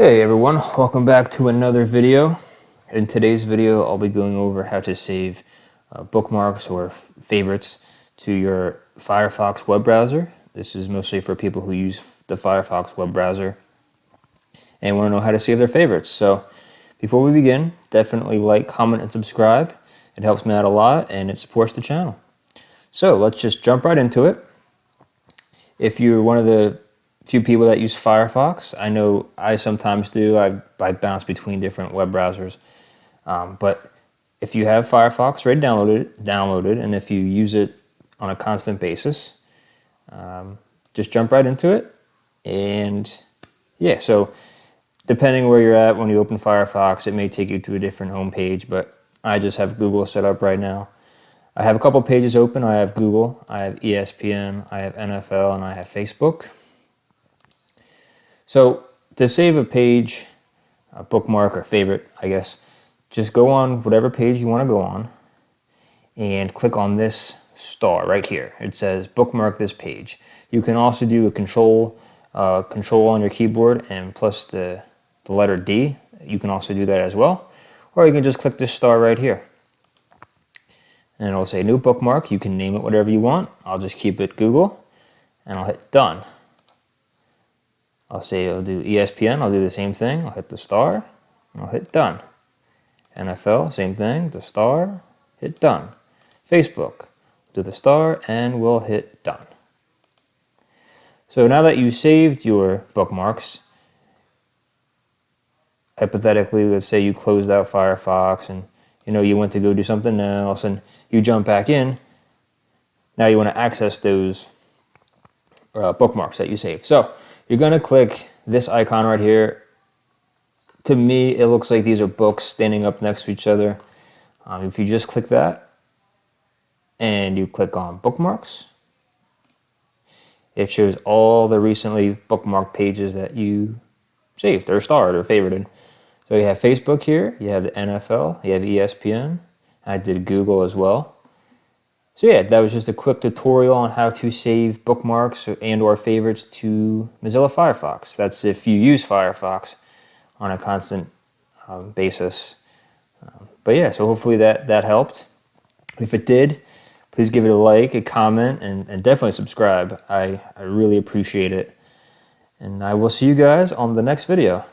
Hey everyone, welcome back to another video. In today's video, I'll be going over how to save bookmarks or favorites to your Firefox web browser. This is mostly for people who use the Firefox web browser and want to know how to save their favorites. So before we begin, definitely like, comment, and subscribe. It helps me out a lot and it supports the channel. So let's just jump right into it. If you're one of the few people that use Firefox, I know I sometimes do. I bounce between different web browsers. But if you have Firefox already downloaded, and if you use it on a constant basis, just jump right into it. And yeah, so depending where you're at when you open Firefox, it may take you to a different home page, but I just have Google set up right now. I have a couple pages open. I have Google, I have ESPN, I have NFL, and I have Facebook. So to save a page, a bookmark or favorite, I guess, just go on whatever page you want to go on and click on this star right here. It says bookmark this page. You can also do a control on your keyboard and plus the letter D. You can also do that as well. Or you can just click this star right here. And it'll say new bookmark. You can name it whatever you want. I'll just keep it Google and I'll hit done. I'll do ESPN, I'll do the same thing. I'll hit the star, and I'll hit done. NFL, same thing, the star, hit done. Facebook, do the star, and we'll hit done. So now that you saved your bookmarks, hypothetically, let's say you closed out Firefox and you went to go do something else and you jump back in. Now you want to access those bookmarks that you saved. So you're going to click this icon right here. To me, it looks like these are books standing up next to each other. If you just click that and you click on bookmarks, it shows all the recently bookmarked pages that you saved or starred or favorited. So you have Facebook here, you have the NFL, you have ESPN. I did Google as well. So yeah, that was just a quick tutorial on how to save bookmarks and or favorites to Mozilla Firefox. That's if you use Firefox on a constant basis. But yeah, so hopefully that helped. If it did, please give it a like, a comment, and definitely subscribe. I really appreciate it. And I will see you guys on the next video.